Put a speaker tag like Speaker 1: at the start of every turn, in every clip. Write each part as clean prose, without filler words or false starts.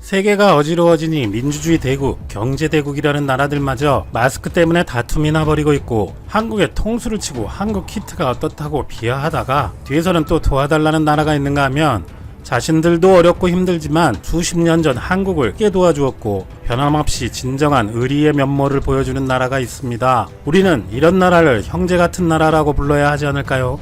Speaker 1: 세계가 어지러워지니 민주주의 대국, 경제 대국이라는 나라들마저 마스크 때문에 다툼이 나버리고 있고, 한국에 통수를 치고 한국 키트가 어떻다고 비하하다가 뒤에서는 또 도와달라는 나라가 있는가 하면 자신들도 어렵고 힘들지만 수십 년 전 한국을 깨 도와주었고 변함없이 진정한 의리의 면모를 보여주는 나라가 있습니다. 우리는 이런 나라를 형제 같은 나라라고 불러야 하지 않을까요?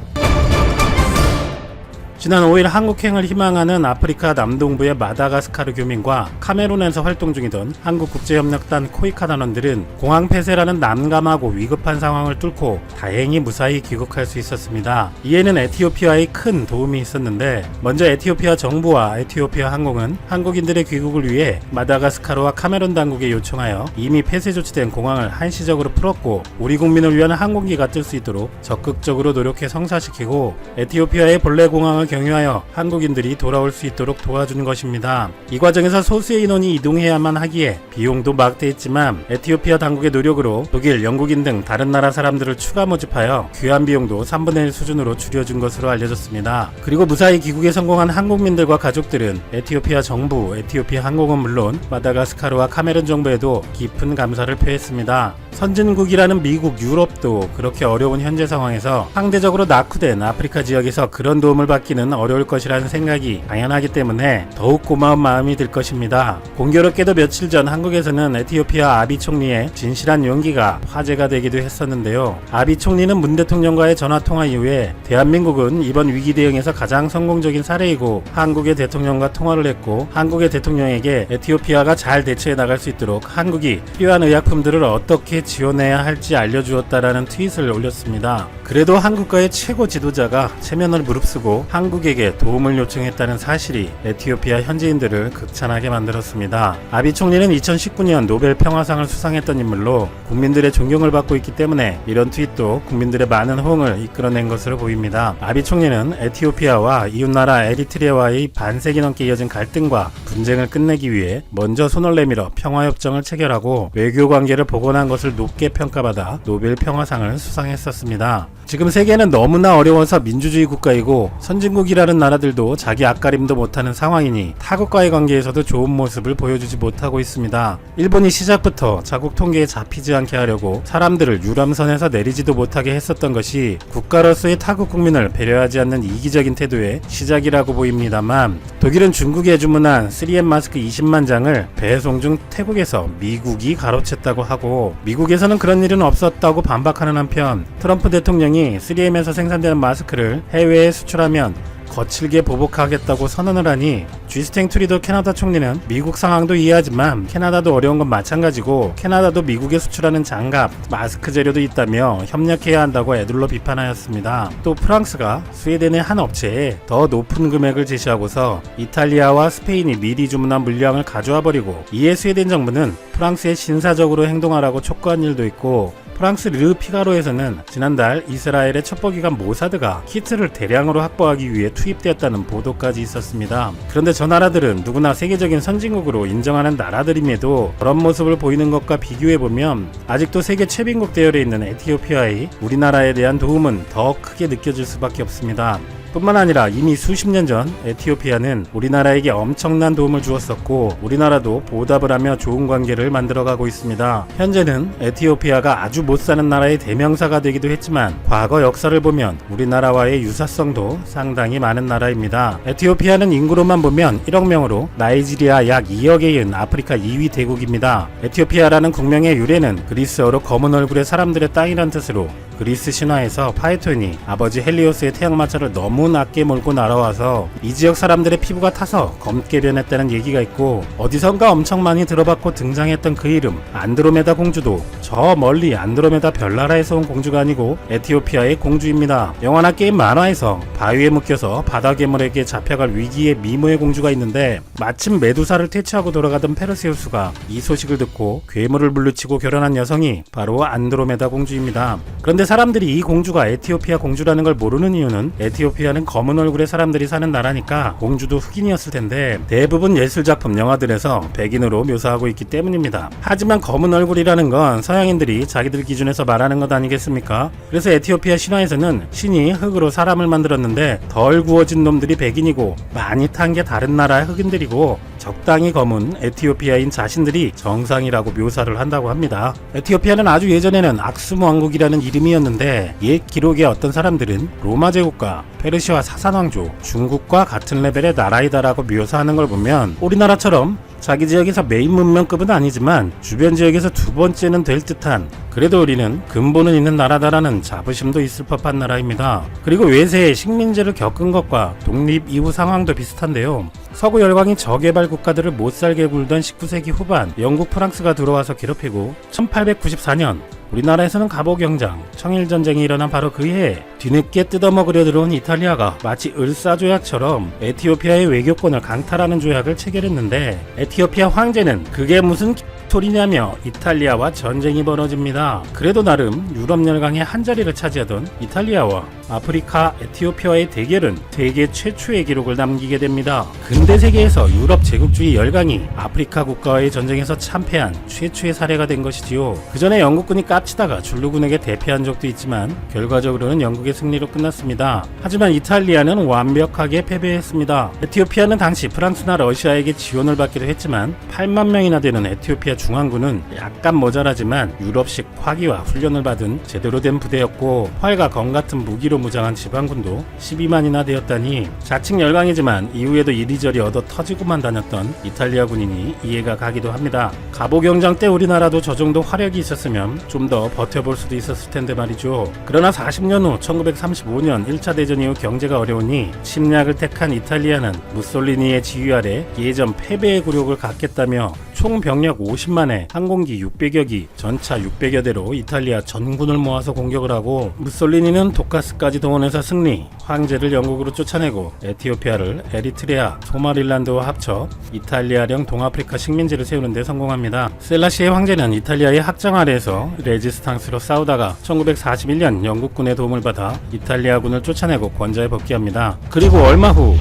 Speaker 1: 지난 5일 한국행을 희망하는 아프리카 남동부의 마다가스카르 교민과 카메룬에서 활동 중이던 한국국제협력단 코이카 단원들은 공항 폐쇄라는 난감하고 위급한 상황을 뚫고 다행히 무사히 귀국할 수 있었습니다. 이에는 에티오피아의 큰 도움이 있었는데, 먼저 에티오피아 정부와 에티오피아 항공은 한국인들의 귀국을 위해 마다가스카르와 카메룬 당국에 요청하여 이미 폐쇄 조치된 공항을 한시적으로 풀었고, 우리 국민을 위한 항공기가 뜰 수 있도록 적극적으로 노력해 성사시키고 에티오피아의 본래 공항을 경유하여 한국인들이 돌아올 수 있도록 도와주는 것입니다. 이 과정에서 소수의 인원이 이동해야만 하기에 비용도 막대했지만 에티오피아 당국의 노력으로 독일, 영국인 등 다른 나라 사람들을 추가 모집하여 귀환 비용도 3분의 1 수준으로 줄여준 것으로 알려졌습니다. 그리고 무사히 귀국에 성공한 한국민들과 가족들은 에티오피아 정부, 에티오피아 항공은 물론 마다가스카르와 카메룬 정부에도 깊은 감사를 표했습니다. 선진국이라는 미국, 유럽도 그렇게 어려운 현재 상황에서 상대적으로 낙후된 아프리카 지역에서 그런 도움을 받기는 어려울 것이라는 생각이 당연하기 때문에 더욱 고마운 마음이 들 것입니다. 공교롭게도 며칠 전 한국에서는 에티오피아 아비 총리의 진실한 용기가 화제가 되기도 했었는데요. 아비 총리는 문 대통령과의 전화통화 이후에 대한민국은 이번 위기 대응에서 가장 성공적인 사례이고, 한국의 대통령과 통화를 했고 한국의 대통령에게 에티오피아가 잘 대처해 나갈 수 있도록 한국이 필요한 의약품들을 어떻게 지원해야 할지 알려주었다라는 트윗을 올렸습니다. 그래도 한국과의 최고 지도자가 체면을 무릅쓰고 한국에게 도움을 요청했다는 사실이 에티오피아 현지인들을 극찬하게 만들었습니다. 아비 총리는 2019년 노벨 평화상을 수상했던 인물로 국민들의 존경을 받고 있기 때문에 이런 트윗도 국민들의 많은 호응을 이끌어낸 것으로 보입니다. 아비 총리는 에티오피아와 이웃나라 에리트리아와의 반세기 넘게 이어진 갈등과 분쟁을 끝내기 위해 먼저 손을 내밀어 평화협정을 체결하고 외교관계를 복원한 것을 높게 평가받아 노벨 평화상을 수상했었습니다. 지금 세계는 너무나 어려워서 민주주의 국가이고 선진국이라는 나라들도 자기 앞가림도 못하는 상황이니 타국과의 관계에서도 좋은 모습을 보여주지 못하고 있습니다. 일본이 시작부터 자국 통계에 잡히지 않게 하려고 사람들을 유람선에서 내리지도 못하게 했었던 것이 국가로서의 타국 국민을 배려하지 않는 이기적인 태도의 시작이라고 보입니다만, 독일은 중국에 주문한 3M 마스크 20만 장을 배송 중 태국에서 미국이 가로챘다고 하고, 미국에서는 그런 일은 없었다고 반박하는 한편 트럼프 대통령이 3M에서 생산되는 마스크를 해외에 수출하면 거칠게 보복하겠다고 선언을 하니, 주스틴 트루도 캐나다 총리는 미국 상황도 이해하지만 캐나다도 어려운 건 마찬가지고 캐나다도 미국에 수출하는 장갑, 마스크 재료도 있다며 협력해야 한다고 애둘러 비판하였습니다. 또 프랑스가 스웨덴의 한 업체에 더 높은 금액을 제시하고서 이탈리아와 스페인이 미리 주문한 물량을 가져와 버리고, 이에 스웨덴 정부는 프랑스에 신사적으로 행동하라고 촉구한 일도 있고, 프랑스 르 피가로에서는 지난달 이스라엘의 첩보기관 모사드가 키트를 대량으로 확보하기 위해 투입되었다는 보도까지 있었습니다. 그런데 저 나라들은 누구나 세계적인 선진국으로 인정하는 나라들임에도 그런 모습을 보이는 것과 비교해보면 아직도 세계 최빈국 대열에 있는 에티오피아의 우리나라에 대한 도움은 더 크게 느껴질 수밖에 없습니다. 뿐만 아니라 이미 수십 년 전 에티오피아는 우리나라에게 엄청난 도움을 주었었고, 우리나라도 보답을 하며 좋은 관계를 만들어가고 있습니다. 현재는 에티오피아가 아주 못사는 나라의 대명사가 되기도 했지만 과거 역사를 보면 우리나라와의 유사성도 상당히 많은 나라입니다. 에티오피아는 인구로만 보면 1억 명으로 나이지리아 약 2억에 이은 아프리카 2위 대국입니다. 에티오피아라는 국명의 유래는 그리스어로 검은 얼굴의 사람들의 땅이란 뜻으로, 그리스 신화에서 파이톤이 아버지 헬리오스의 태양마차를 너무 낮게 몰고 날아와서 이 지역 사람들의 피부가 타서 검게 변했다는 얘기가 있고, 어디선가 엄청 많이 들어봤고 등장했던 그 이름 안드로메다 공주도 저 멀리 안드로메다 별나라에서 온 공주가 아니고 에티오피아의 공주입니다. 영화나 게임 만화에서 바위에 묶여서 바다 괴물에게 잡혀갈 위기의 미모의 공주가 있는데, 마침 메두사를 퇴치하고 돌아가던 페르세우스가 이 소식을 듣고 괴물을 물리치고 결혼한 여성이 바로 안드로메다 공주입니다. 그런데 사람들이 이 공주가 에티오피아 공주라는 걸 모르는 이유는 에티오피아는 검은 얼굴의 사람들이 사는 나라니까 공주도 흑인이었을 텐데 대부분 예술작품 영화들에서 백인으로 묘사하고 있기 때문입니다. 하지만 검은 얼굴이라는 건 서양인들이 자기들 기준에서 말하는 것 아니겠습니까? 그래서 에티오피아 신화에서는 신이 흙으로 사람을 만들었는데 덜 구워진 놈들이 백인이고 많이 탄 게 다른 나라의 흑인들이고 적당히 검은 에티오피아인 자신들이 정상이라고 묘사를 한다고 합니다. 에티오피아는 아주 예전에는 악수무 왕국이라는 이름이었는데 옛 기록의 어떤 사람들은 로마 제국과 페르시아 사산왕조, 중국과 같은 레벨의 나라이다라고 묘사하는 걸 보면 우리나라처럼 자기 지역에서 메인 문명급은 아니지만 주변 지역에서 두 번째는 될 듯한, 그래도 우리는 근본은 있는 나라다라는 자부심도 있을 법한 나라입니다. 그리고 외세의 식민지를 겪은 것과 독립 이후 상황도 비슷한데요. 서구 열강이 저개발 국가들을 못살게 굴던 19세기 후반 영국 프랑스가 들어와서 괴롭히고 1894년 우리나라에서는 갑오경장, 청일전쟁이 일어난 바로 그 해에 뒤늦게 뜯어먹으려 들어온 이탈리아가 마치 을사조약처럼 에티오피아의 외교권을 강탈하는 조약을 체결했는데 에티오피아 황제는 그게 무슨 소리냐며 이탈리아와 전쟁이 벌어집니다. 그래도 나름 유럽 열강의 한자리를 차지하던 이탈리아와 아프리카 에티오피아의 대결은 세계 최초의 기록을 남기게 됩니다. 근대 세계에서 유럽 제국주의 열강이 아프리카 국가와의 전쟁에서 참패한 최초의 사례가 된 것이지요. 그 전에 영국군이 깝치다가 줄루군에게 대패한 적도 있지만 결과적으로는 영국의 승리로 끝났습니다. 하지만 이탈리아는 완벽하게 패배했습니다. 에티오피아는 당시 프랑스나 러시아에게 지원을 받기도 했지만 8만 명이나 되는 에티오피아 중앙군은 약간 모자라지만 유럽식 화기와 훈련을 받은 제대로 된 부대였고 활과 검 같은 무기로 무장한 지방군도 12만이나 되었다니 자칭 열강이지만 이후에도 이리저리 얻어 터지고만 다녔던 이탈리아 군인이 이해가 가기도 합니다. 갑오경장 때 우리나라도 저 정도 화력이 있었으면 좀 더 버텨볼 수도 있었을 텐데 말이죠. 그러나 40년 후 1935년 1차 대전 이후 경제가 어려우니 침략을 택한 이탈리아는 무솔리니의 지휘 아래 예전 패배의 굴욕을 갖겠다며 총 병력 50만에 항공기 600여 기, 전차 600여 대로 이탈리아 전군을 모아서 공격을 하고 무솔리니는 독가스까지 동원해서 승리, 황제를 영국으로 쫓아내고 에티오피아를 에리트레아, 소말릴란드와 합쳐 이탈리아령 동아프리카 식민지를 세우는 데 성공합니다. 셀라시의 황제는 이탈리아의 학장 아래에서 레지스탕스로 싸우다가 1941년 영국군의 도움을 받아 이탈리아군을 쫓아내고 권좌에 복귀합니다. 그리고 얼마 후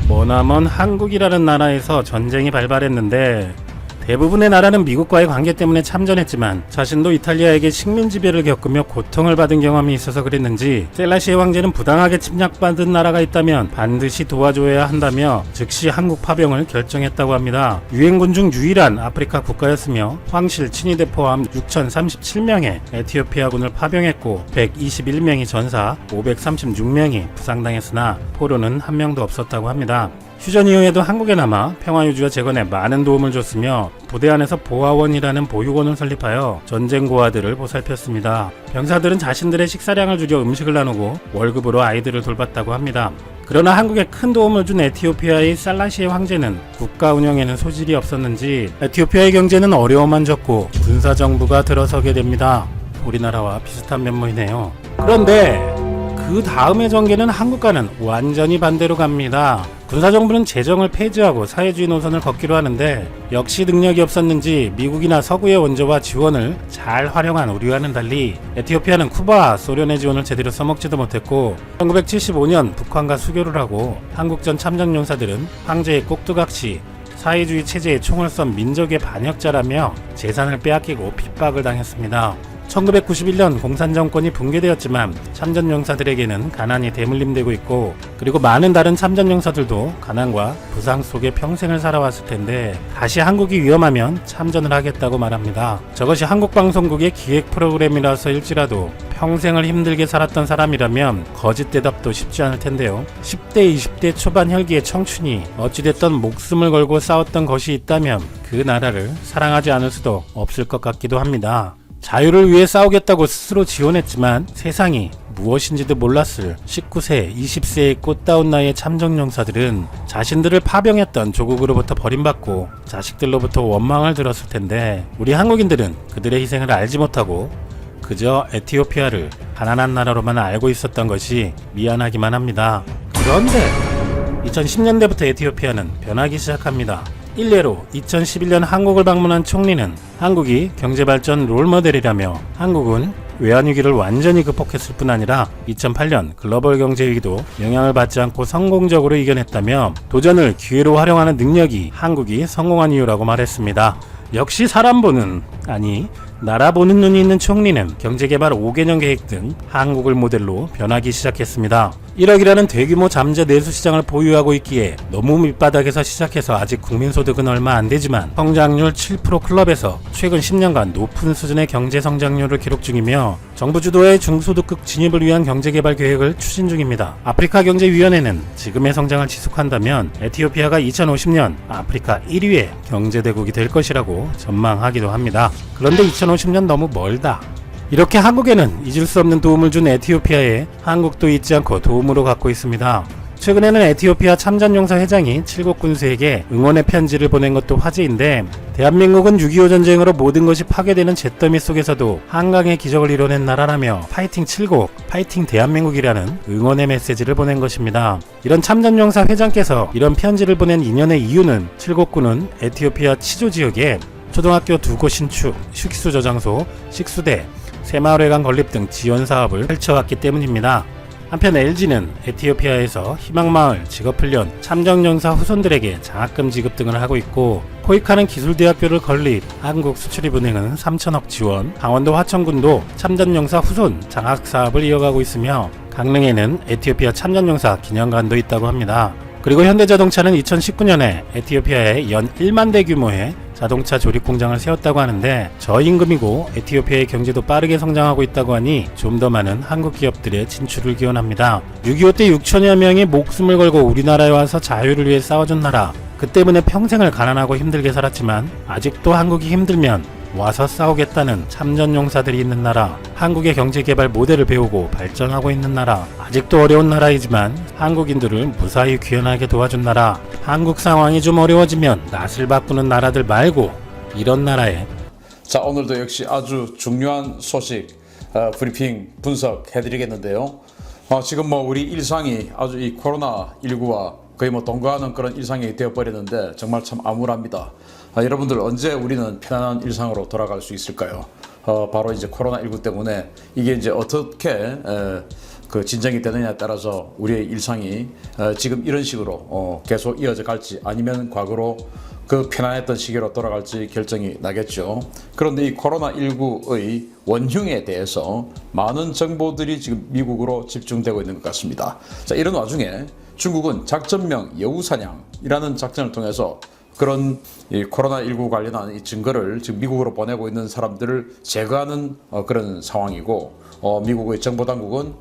Speaker 1: 머나먼 한국이라는 나라에서 전쟁이 발발했는데 대부분의 나라는 미국과의 관계 때문에 참전했지만 자신도 이탈리아에게 식민 지배를 겪으며 고통을 받은 경험이 있어서 그랬는지 셀라시의 황제는 부당하게 침략받은 나라가 있다면 반드시 도와줘야 한다며 즉시 한국 파병을 결정했다고 합니다. 유엔군 중 유일한 아프리카 국가였으며 황실 친위대 포함 6,037명의 에티오피아군을 파병했고 121명이 전사, 536명이 부상당했으나 포로는 한 명도 없었다고 합니다. 휴전 이후에도 한국에 남아 평화유지와 재건에 많은 도움을 줬으며 부대 안에서 보아원이라는 보육원을 설립하여 전쟁 고아들을 보살폈습니다. 병사들은 자신들의 식사량을 줄여 음식을 나누고 월급으로 아이들을 돌봤다고 합니다. 그러나 한국에 큰 도움을 준 에티오피아의 살라시의 황제는 국가 운영에는 소질이 없었는지 에티오피아의 경제는 어려움만 졌고 군사정부가 들어서게 됩니다. 우리나라와 비슷한 면모이네요. 그런데 그 다음의 전개는 한국과는 완전히 반대로 갑니다. 군사정부는 재정을 폐지하고 사회주의 노선을 걷기로 하는데 역시 능력이 없었는지 미국이나 서구의 원조와 지원을 잘 활용한 우리와는 달리 에티오피아는 쿠바와 소련의 지원을 제대로 써먹지도 못했고 1975년 북한과 수교를 하고 한국전 참전용사들은 황제의 꼭두각시, 사회주의 체제에 총을 쏜 민족의 반역자라며 재산을 빼앗기고 핍박을 당했습니다. 1991년 공산정권이 붕괴되었지만 참전용사들에게는 가난이 대물림되고 있고 그리고 많은 다른 참전용사들도 가난과 부상 속에 평생을 살아왔을 텐데 다시 한국이 위험하면 참전을 하겠다고 말합니다. 저것이 한국방송국의 기획 프로그램이라서일지라도 평생을 힘들게 살았던 사람이라면 거짓 대답도 쉽지 않을 텐데요. 10대 20대 초반 혈기의 청춘이 어찌됐던 목숨을 걸고 싸웠던 것이 있다면 그 나라를 사랑하지 않을 수도 없을 것 같기도 합니다. 자유를 위해 싸우겠다고 스스로 지원했지만 세상이 무엇인지도 몰랐을 19세, 20세의 꽃다운 나이의 참전용사들은 자신들을 파병했던 조국으로부터 버림받고 자식들로부터 원망을 들었을 텐데 우리 한국인들은 그들의 희생을 알지 못하고 그저 에티오피아를 가난한 나라로만 알고 있었던 것이 미안하기만 합니다. 그런데 2010년대부터 에티오피아는 변하기 시작합니다. 일례로 2011년 한국을 방문한 총리는 한국이 경제발전 롤모델이라며 한국은 외환위기를 완전히 극복했을 뿐 아니라 2008년 글로벌 경제위기도 영향을 받지 않고 성공적으로 이겨냈다며 도전을 기회로 활용하는 능력이 한국이 성공한 이유라고 말했습니다. 역시 사람 보는, 아니 나라 보는 눈이 있는 총리는 경제개발 5개년 계획 등 한국을 모델로 변하기 시작했습니다. 1억이라는 대규모 잠재 내수시장을 보유하고 있기에 너무 밑바닥에서 시작해서 아직 국민소득은 얼마 안 되지만 성장률 7% 클럽에서 최근 10년간 높은 수준의 경제 성장률을 기록 중이며 정부 주도의 중소득급 진입을 위한 경제개발 계획을 추진 중입니다. 아프리카 경제위원회는 지금의 성장을 지속한다면 에티오피아가 2050년 아프리카 1위의 경제대국이 될 것이라고 전망하기도 합니다. 그런데 2050년 너무 멀다. 이렇게 한국에는 잊을 수 없는 도움을 준 에티오피아에 한국도 잊지 않고 도움으로 갖고 있습니다. 최근에는 에티오피아 참전용사 회장이 칠곡 군수에게 응원의 편지를 보낸 것도 화제인데, 대한민국은 6.25 전쟁으로 모든 것이 파괴되는 잿더미 속에서도 한강의 기적을 이뤄낸 나라라며 파이팅 칠곡, 파이팅 대한민국이라는 응원의 메시지를 보낸 것입니다. 이런 참전용사 회장께서 이런 편지를 보낸 인연의 이유는 칠곡군은 에티오피아 치조 지역에 초등학교 2곳 신축, 식수 저장소, 식수대, 새마을회관 건립 등 지원 사업을 펼쳐왔기 때문입니다. 한편 LG는 에티오피아에서 희망마을, 직업훈련, 참전용사 후손들에게 장학금 지급 등을 하고 있고, 코이카는 기술대학교를 건립, 한국수출입은행은 3천억 지원, 강원도 화천군도 참전용사 후손 장학사업을 이어가고 있으며, 강릉에는 에티오피아 참전용사 기념관도 있다고 합니다. 그리고 현대자동차는 2019년에 에티오피아에 연 1만 대 규모의 자동차 조립 공장을 세웠다고 하는데, 저임금이고 에티오피아의 경제도 빠르게 성장하고 있다고 하니 좀 더 많은 한국 기업들의 진출을 기원합니다. 6.25 때 6천여 명이 목숨을 걸고 우리나라에 와서 자유를 위해 싸워준 나라, 그 때문에 평생을 가난하고 힘들게 살았지만 아직도 한국이 힘들면 와서 싸우겠다는 참전용사들이 있는 나라, 한국의 경제개발 모델을 배우고 발전하고 있는 나라, 아직도 어려운 나라이지만 한국인들을 무사히 귀환하게 도와준 나라, 한국 상황이 좀 어려워지면 낯을 바꾸는 나라들 말고 이런 나라에.
Speaker 2: 자, 오늘도 역시 아주 중요한 소식 브리핑 분석해드리겠는데요. 지금 우리 일상이 아주 이 코로나19와 거의 동거하는 그런 일상이 되어버렸는데 정말 참 암울합니다. 여러분들, 언제 우리는 편안한 일상으로 돌아갈 수 있을까요? 바로 이제 코로나19 때문에 이게 이제 어떻게 그 진정이 되느냐에 따라서 우리의 일상이 지금 이런 식으로 계속 이어져 갈지, 아니면 과거로 그 편안했던 시기로 돌아갈지 결정이 나겠죠. 그런데 이 코로나19의 원흉에 대해서 많은 정보들이 지금 미국으로 집중되고 있는 것 같습니다. 자, 이런 와중에 중국은 작전명 여우사냥이라는 작전을 통해서 그런 이 코로나19 관련한 이 증거를 지금 미국으로 보내고 있는 사람들을 제거하는 그런 상황이고, 미국의 정보당국은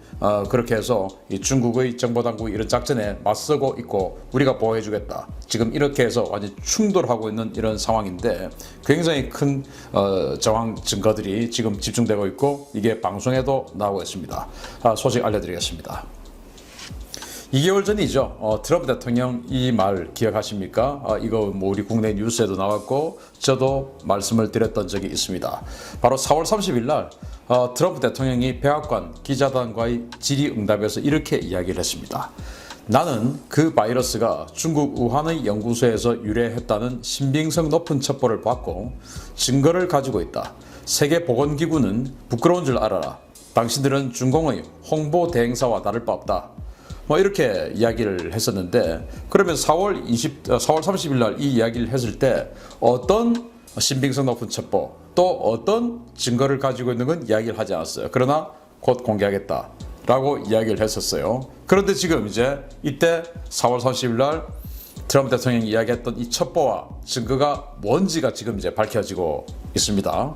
Speaker 2: 그렇게 해서 이 중국의 정보당국이 이런 작전에 맞서고 있고 우리가 보호해주겠다, 지금 이렇게 해서 완전 충돌하고 있는 이런 상황인데, 굉장히 큰 정황 증거들이 지금 집중되고 있고, 이게 방송에도 나오고 있습니다. 소식 알려드리겠습니다. 2개월 전이죠. 트럼프 대통령 이 말 기억하십니까? 이거 우리 국내 뉴스에도 나왔고 저도 말씀을 드렸던 적이 있습니다. 바로 4월 30일 날 트럼프 대통령이 백악관 기자단과의 질의응답에서 이렇게 이야기를 했습니다. 나는 그 바이러스가 중국 우한의 연구소에서 유래했다는 신빙성 높은 첩보를 받고 증거를 가지고 있다. 세계보건기구는 부끄러운 줄 알아라. 당신들은 중공의 홍보 대행사와 다를 바 없다. 이렇게 이야기를 했었는데, 그러면 4월 30일 날 이 이야기를 했을 때 어떤 신빙성 높은 첩보, 또 어떤 증거를 가지고 있는 건 이야기를 하지 않았어요. 그러나 곧 공개하겠다라고 이야기를 했었어요. 그런데 지금 이제 이때 4월 30일 날 트럼프 대통령이 이야기했던 이 첩보와 증거가 뭔지가 지금 이제 밝혀지고 있습니다.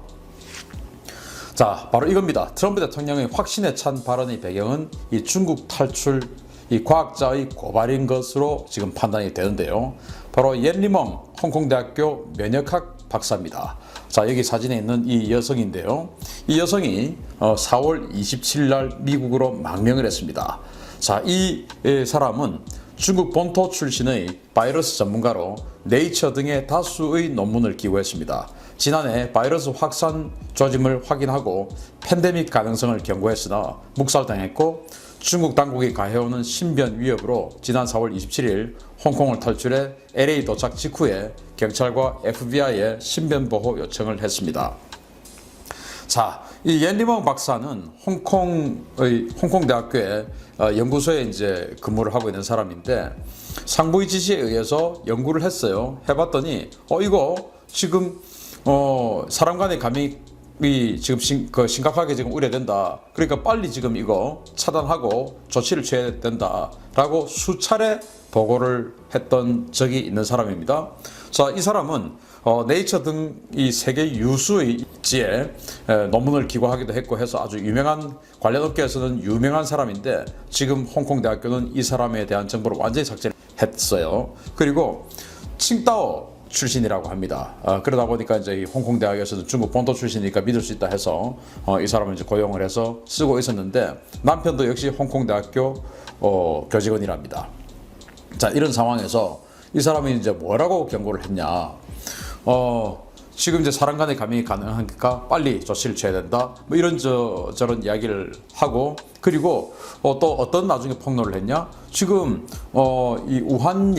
Speaker 2: 자, 바로 이겁니다. 트럼프 대통령의 확신에 찬 발언의 배경은 이 중국 탈출 이 과학자의 고발인 것으로 지금 판단이 되는데요. 바로 옌리멍 홍콩대학교 면역학 박사입니다. 자, 여기 사진에 있는 이 여성인데요. 이 여성이 4월 27일 날 미국으로 망명을 했습니다. 자, 이 사람은 중국 본토 출신의 바이러스 전문가로 네이처 등의 다수의 논문을 기고했습니다. 지난해 바이러스 확산 조짐을 확인하고 팬데믹 가능성을 경고했으나 묵살당했고, 중국 당국이 가해오는 신변 위협으로 지난 4월 27일 홍콩을 탈출해 LA 도착 직후에 경찰과 FBI에 신변보호 요청을 했습니다. 자, 이 옌리멍 박사는 홍콩대학교의 연구소에 이제 근무를 하고 있는 사람인데 상부의 지시에 의해서 연구를 했어요. 해봤더니 이거 지금 사람 간의 감염이 지금 심각하게 지금 우려된다. 그러니까 빨리 지금 이거 차단하고 조치를 취해야 된다라고 수차례 보고를 했던 적이 있는 사람입니다. 자, 이 사람은 네이처 등 이 세계 유수의 지에 논문을 기고하기도 했고 해서 아주 유명한 관련 업계에서는 유명한 사람인데 지금 홍콩 대학교는 이 사람에 대한 정보를 완전히 삭제했어요. 그리고 칭다오 출신이라고 합니다. 그러다 보니까 이제 이 홍콩 대학에서는 중국 본토 출신이니까 믿을 수 있다 해서 이 사람을 이제 고용을 해서 쓰고 있었는데 남편도 역시 홍콩 대학교 교직원이랍니다. 자, 이런 상황에서 이 사람이 이제 뭐라고 경고를 했냐? 지금 이제 사람 간의 감염이 가능하니까 빨리 조치를 취해야 된다. 뭐 이런 저런 이야기를 하고 그리고 또 어떤 나중에 폭로를 했냐? 지금 이 우한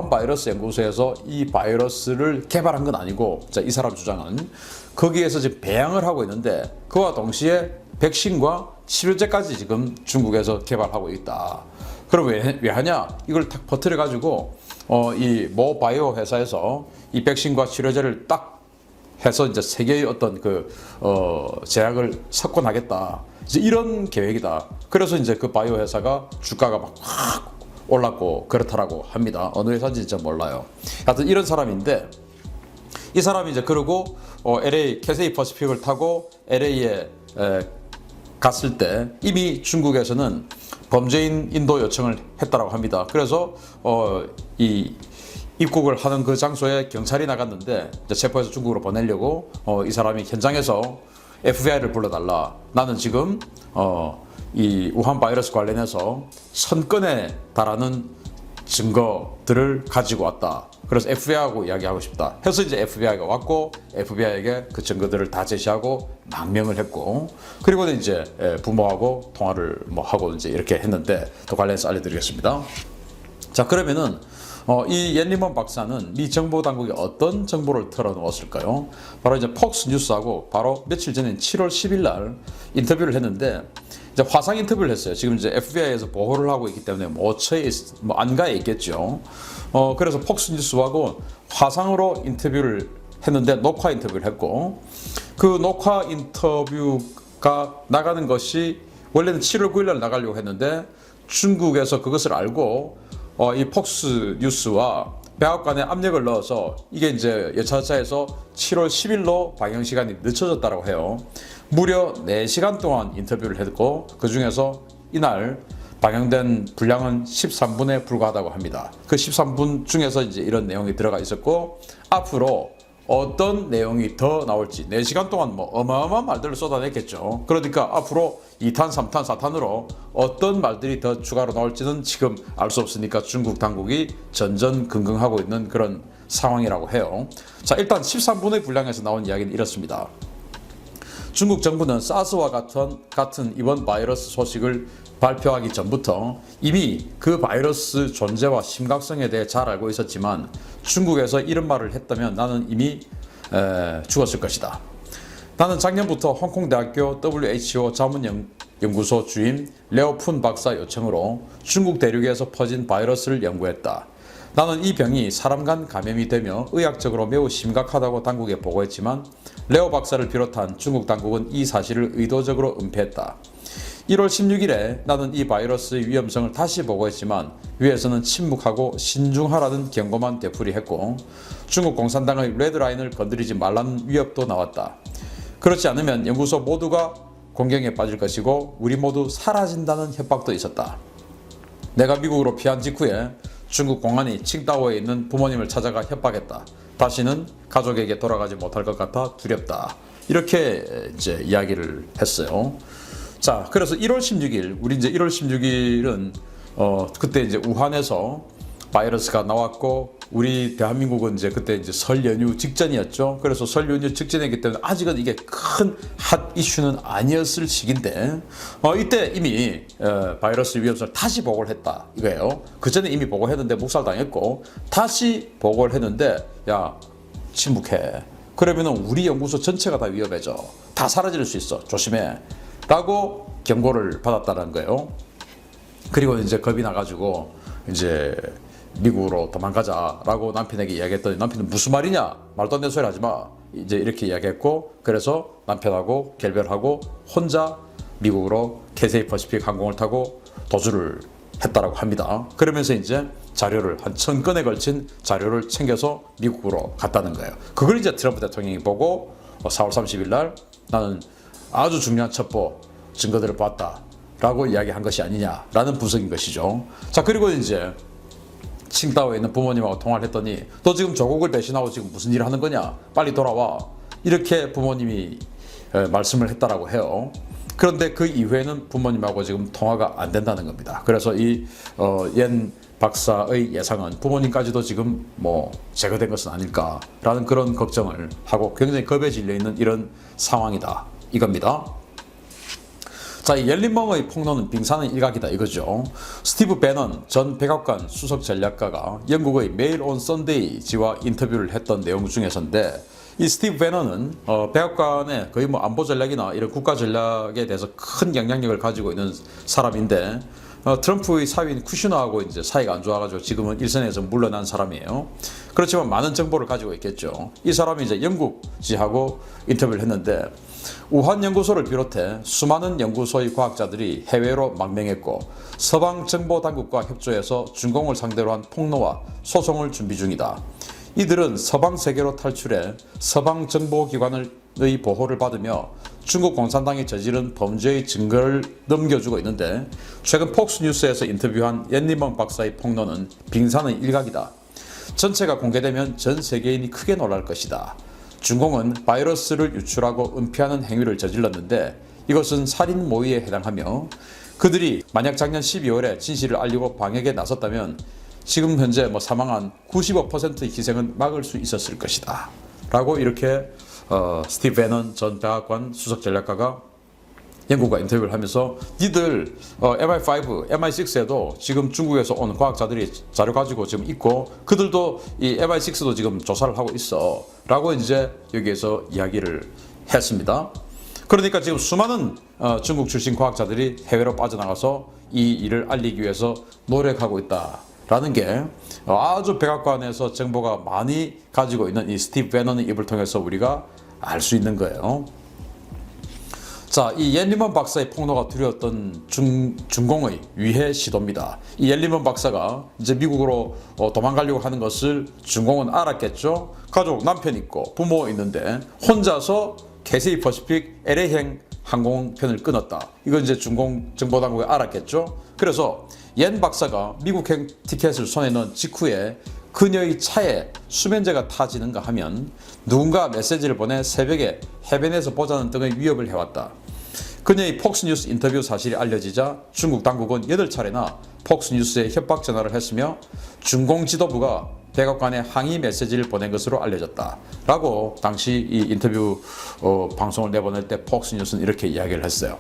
Speaker 2: 바이러스 연구소에서 이 바이러스를 개발한 건 아니고 자, 이 사람 주장은 거기에서 지금 배양을 하고 있는데 그와 동시에 백신과 치료제까지 지금 중국에서 개발하고 있다. 그럼 왜 하냐? 이걸 딱 퍼뜨려 가지고 이 모 바이오 회사에서 이 백신과 치료제를 딱 해서 이제 세계의 어떤 제약을 석권하겠다. 이제 이런 계획이다. 그래서 이제 그 바이오 회사가 주가가 막 확 올랐고 그렇다라고 합니다. 어느 회사인지 진짜 몰라요. 하여튼 이런 사람인데 이 사람이 이제 그러고 LA 캐세이 퍼시픽을 타고 LA에 갔을 때 이미 중국에서는 범죄인 인도 요청을 했다라고 합니다. 그래서 이 입국을 하는 그 장소에 경찰이 나갔는데 체포해서 중국으로 보내려고 이 사람이 현장에서 FBI를 불러달라. 나는 지금 이 우한 바이러스 관련해서 1000건에 달하는 증거들을 가지고 왔다. 그래서 FBI하고 이야기하고 싶다. 해서 이제 FBI가 왔고 FBI에게 그 증거들을 다 제시하고 망명을 했고 그리고 이제 부모하고 통화를 하고 이제 이렇게 했는데 또 관련해서 알려드리겠습니다. 자, 그러면은 이 옌리멍 박사는 미 정보 당국이 어떤 정보를 털어놓았을까요? 바로 이제 폭스 뉴스하고 바로 며칠 전인 7월 10일 날 인터뷰를 했는데 이제 화상 인터뷰를 했어요. 지금 이제 FBI에서 보호를 하고 있기 때문에 안가에 있겠죠. 그래서 폭스 뉴스하고 화상으로 인터뷰를 했는데 녹화 인터뷰를 했고 그 녹화 인터뷰가 나가는 것이 원래는 7월 9일 날 나가려고 했는데 중국에서 그것을 알고 이 폭스 뉴스와 백악관에 압력을 넣어서 이게 이제 여차저차해서 7월 10일로 방영 시간이 늦춰졌다고 해요. 무려 4시간 동안 인터뷰를 했고 그 중에서 이날 방영된 분량은 13분에 불과하다고 합니다. 그 13분 중에서 이제 이런 내용이 들어가 있었고 앞으로 어떤 내용이 더 나올지 4시간 동안 어마어마한 말들을 쏟아냈겠죠. 그러니까 앞으로 2탄, 3탄, 4탄으로 어떤 말들이 더 추가로 나올지는 지금 알 수 없으니까 중국 당국이 전전긍긍하고 있는 그런 상황이라고 해요. 자, 일단 13분의 분량에서 나온 이야기는 이렇습니다. 중국 정부는 사스와 같은 이번 바이러스 소식을 발표하기 전부터 이미 그 바이러스 존재와 심각성에 대해 잘 알고 있었지만 중국에서 이런 말을 했다면 나는 이미 죽었을 것이다. 나는 작년부터 홍콩대학교 WHO 자문연구소 주임 레오푼 박사 요청으로 중국 대륙에서 퍼진 바이러스를 연구했다. 나는 이 병이 사람 간 감염이 되며 의학적으로 매우 심각하다고 당국에 보고했지만 레오 박사를 비롯한 중국 당국은 이 사실을 의도적으로 은폐했다. 1월 16일에 나는 이 바이러스의 위험성을 다시 보고했지만 위에서는 침묵하고 신중하라는 경고만 되풀이했고 중국 공산당의 레드라인을 건드리지 말라는 위협도 나왔다. 그렇지 않으면 연구소 모두가 공경에 빠질 것이고 우리 모두 사라진다는 협박도 있었다. 내가 미국으로 피한 직후에 중국 공안이 칭다오에 있는 부모님을 찾아가 협박했다. 다시는 가족에게 돌아가지 못할 것 같아 두렵다. 이렇게 이제 이야기를 했어요. 자, 그래서 1월 16일, 우리 이제 1월 16일은 그때 이제 우한에서 바이러스가 나왔고 우리 대한민국은 이제 그때 이제 설 연휴 직전이었죠. 그래서 설 연휴 직전이기 때문에 아직은 이게 큰 핫 이슈는 아니었을 시기인데 이때 이미 바이러스 위험성을 다시 보고를 했다 이거예요. 그 전에 이미 보고했는데 묵살당했고 다시 보고를 했는데 야 침묵해. 그러면은 우리 연구소 전체가 다 위험해져. 다 사라질 수 있어. 조심해. 라고 경고를 받았다는 거예요. 그리고 이제 겁이 나가지고 이제 미국으로 도망가자라고 남편에게 이야기했더니 남편은 무슨 말이냐? 말도 안 되는 소리 하지 마. 이제 이렇게 이야기했고, 그래서 남편하고 결별하고 혼자 미국으로 캐세이 퍼시픽 항공을 타고 도주를 했다라고 합니다. 그러면서 이제 자료를 한 1000건에 걸친 자료를 챙겨서 미국으로 갔다는 거예요. 그걸 이제 트럼프 대통령이 보고 4월 30일 날 나는 아주 중요한 첩보 증거들을 봤다라고 이야기한 것이 아니냐라는 분석인 것이죠. 자, 그리고 이제 칭다오에 있는 부모님하고 통화를 했더니 너 지금 조국을 배신하고 지금 무슨 일을 하는 거냐? 빨리 돌아와. 이렇게 부모님이 말씀을 했다라고 해요. 그런데 그 이후에는 부모님하고 지금 통화가 안 된다는 겁니다. 그래서 이 옌 박사의 예상은 부모님까지도 지금 뭐 제거된 것은 아닐까라는 그런 걱정을 하고 굉장히 겁에 질려 있는 이런 상황이다 이겁니다. 자, 이 옐린멍의 폭로는 빙산의 일각이다 이거죠. 스티브 배넌 전 백악관 수석 전략가가 영국의 메일 온 선데이지와 인터뷰를 했던 내용 중에서인데, 이 스티브 배넌은 백악관의 거의 뭐 안보 전략이나 이런 국가 전략에 대해서 큰 영향력을 가지고 있는 사람인데, 트럼프의 사위인 쿠슈너하고 이제 사이가 안 좋아가지고 지금은 일선에서 물러난 사람이에요. 그렇지만 많은 정보를 가지고 있겠죠. 이 사람이 이제 영국지하고 인터뷰를 했는데, 우한 연구소를 비롯해 수많은 연구소의 과학자들이 해외로 망명했고 서방 정보 당국과 협조해서 중공을 상대로 한 폭로와 소송을 준비 중이다. 이들은 서방 세계로 탈출해 서방 정보기관의 보호를 받으며 중국 공산당이 저지른 범죄의 증거를 넘겨주고 있는데, 최근 폭스뉴스에서 인터뷰한 옌리멍 박사의 폭로는 빙산의 일각이다. 전체가 공개되면 전 세계인이 크게 놀랄 것이다. 중공은 바이러스를 유출하고 은폐하는 행위를 저질렀는데 이것은 살인 모의에 해당하며, 그들이 만약 작년 12월에 진실을 알리고 방역에 나섰다면 지금 현재 사망한 95%의 희생은 막을 수 있었을 것이다 라고 이렇게 스티브 배넌 전 백악관 수석 전략가가 영국과 인터뷰를 하면서, 니들 MI5, MI6에도 지금 중국에서 온 과학자들이 자료 가지고 지금 있고 그들도 이 MI6도 지금 조사를 하고 있어 라고 이제 여기에서 이야기를 했습니다. 그러니까 지금 수많은 중국 출신 과학자들이 해외로 빠져나가서 이 일을 알리기 위해서 노력하고 있다라는 게 아주 백악관에서 정보가 많이 가지고 있는 이 스티브 배넌의 입을 통해서 우리가 알 수 있는 거예요. 자, 이 옌리먼 박사의 폭로가 두려웠던 중공의 위해 시도입니다. 이 옌리먼 박사가 이제 미국으로 도망가려고 하는 것을 중공은 알았겠죠. 가족, 남편 있고 부모 있는데 혼자서 캐세이 퍼시픽 LA행 항공편을 끊었다. 이건 이제 중공 정보당국이 알았겠죠. 그래서 옌 박사가 미국행 티켓을 손에 넣은 직후에 그녀의 차에 수면제가 타지는가 하면 누군가 메시지를 보내 새벽에 해변에서 보자는 등의 위협을 해왔다. 그녀의 폭스뉴스 인터뷰 사실이 알려지자 중국 당국은 8차례나 폭스뉴스에 협박 전화를 했으며 중공 지도부가 백악관에 항의 메시지를 보낸 것으로 알려졌다 라고 당시 이 인터뷰 방송을 내보낼 때 폭스뉴스는 이렇게 이야기를 했어요.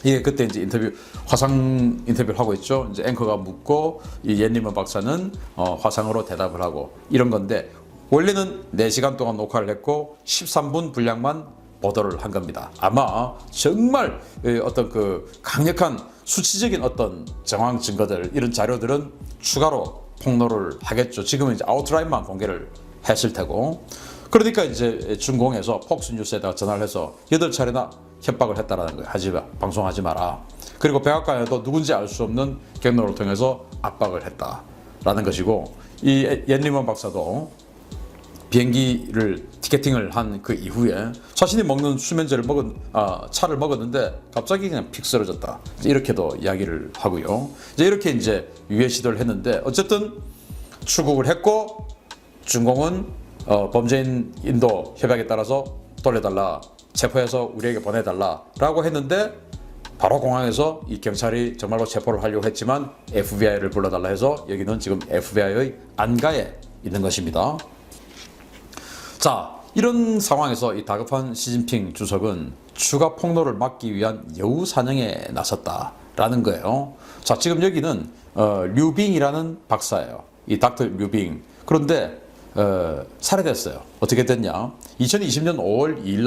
Speaker 2: 이게 그때 이제 화상 인터뷰를 하고 있죠. 이제 앵커가 묻고 이 옌리먼 박사는 화상으로 대답을 하고 이런 건데, 원래는 4시간 동안 녹화를 했고 13분 분량만 보도를 한 겁니다. 아마 정말 어떤 그 강력한 수치적인 어떤 정황 증거들, 이런 자료들은 추가로 폭로를 하겠죠. 지금은 이제 아웃라인만 공개를 했을 테고. 그러니까 이제 중공에서 폭스뉴스에다가 전화를 해서 8차례나 협박을 했다라는 거예요. 방송하지 마라. 그리고 백악관에도 누군지 알 수 없는 경로를 통해서 압박을 했다라는 것이고, 이 옌리먼 박사도 비행기를 티켓팅을 한 그 이후에 자신이 먹는 수면제를 차를 먹었는데 갑자기 그냥 픽 쓰러졌다. 이렇게도 이야기를 하고요. 이렇게 이제 유해 시도를 했는데, 어쨌든 출국을 했고 중공은 범죄인 인도 협약에 따라서 돌려달라, 체포해서 우리에게 보내달라라고 했는데, 바로 공항에서 이 경찰이 정말로 체포를 하려고 했지만 FBI를 불러달라 해서 여기는 지금 FBI의 안가에 있는 것입니다. 자, 이런 상황에서 이 다급한 시진핑 주석은 추가 폭로를 막기 위한 여우 사냥에 나섰다라는 거예요. 자, 지금 여기는 류빙이라는 박사예요. 이 닥터 류빙. 그런데 살해됐어요. 어떻게 됐냐? 2020년 5월 2일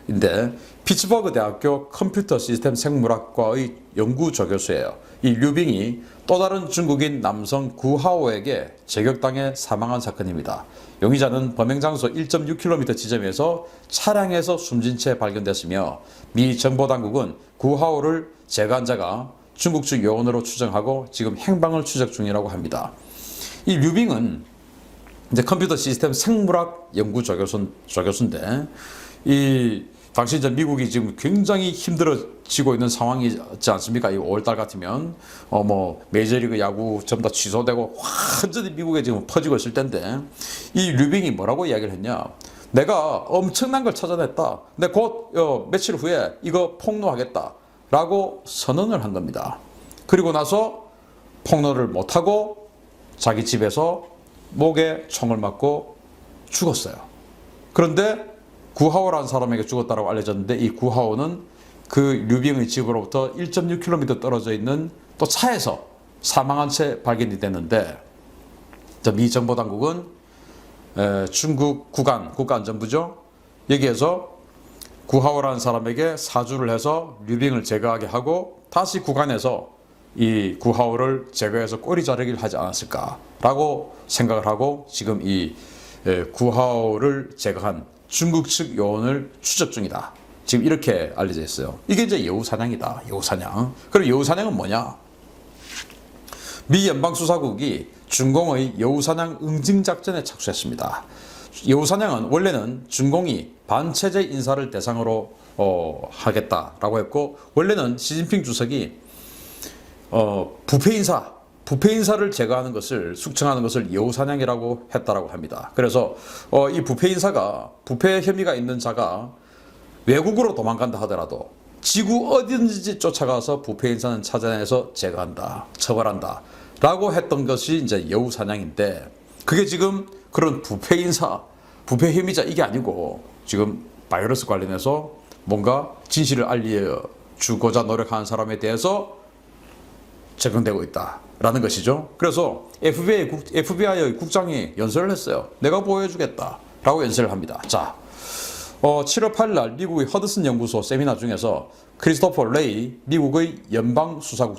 Speaker 2: 날인데 피츠버그 대학교 컴퓨터 시스템 생물학과의 연구조 교수예요. 이 류빙이 또 다른 중국인 남성 구하오에게 제격당해 사망한 사건입니다. 용의자는 범행 장소 1.6km 지점에서 차량에서 숨진 채 발견됐으며 미 정보당국은 구하오를 제거한 자가 중국 측 요원으로 추정하고 지금 행방을 추적 중이라고 합니다. 이 류빙은 이제 컴퓨터 시스템 생물학 연구 조교수인데 이 당시 이제 미국이 지금 굉장히 힘들어지고 있는 상황이지 않습니까? 이 5월달 같으면 뭐 메이저리그 야구 전부 다 취소되고 완전히 미국에 지금 퍼지고 있을 텐데 이 류빙이 뭐라고 이야기를 했냐? 내가 엄청난 걸 찾아냈다. 근데 곧 며칠 후에 이거 폭로하겠다라고 선언을 한 겁니다. 그리고 나서 폭로를 못하고 자기 집에서 목에 총을 맞고 죽었어요. 그런데 구하오라는 사람에게 죽었다고 알려졌는데 이 구하오는 그 류빙의 집으로부터 1.6km 떨어져 있는 또 차에서 사망한 채 발견이 됐는데 미 정보당국은 중국 국가안전부죠. 여기에서 구하오라는 사람에게 사주를 해서 류빙을 제거하게 하고 다시 국안에서 이 구하오를 제거해서 꼬리 자르기를 하지 않았을까라고 생각을 하고 지금 이 구하오를 제거한 중국 측 요원을 추적 중이다. 지금 이렇게 알려져 있어요. 이게 이제 여우사냥이다. 여우사냥. 그럼 여우사냥은 뭐냐? 미 연방수사국이 중공의 여우사냥 응징작전에 착수했습니다. 여우사냥은 원래는 중공이 반체제 인사를 대상으로 하겠다라고 했고 원래는 시진핑 주석이 부패 인사를 제거하는 것을 숙청하는 것을 여우사냥이라고 했다라고 합니다. 그래서 이 부패 인사가 부패 혐의가 있는 자가 외국으로 도망간다 하더라도 지구 어디든지 쫓아가서 부패 인사는 찾아내서 제거한다, 처벌한다라고 했던 것이 이제 여우사냥인데 그게 지금 그런 부패 인사, 부패 혐의자 이게 아니고 지금 바이러스 관련해서 뭔가 진실을 알려주고자 노력하는 사람에 대해서 적용되고 있다라는 것이죠. 그래서 FBI의 국장이 연설을 했어요. 내가 보여주겠다라고 연설을 합니다. 자, 7월 8일 날 미국의 허드슨 연구소 세미나 중에서 크리스토퍼 레이 미국의 연방수사국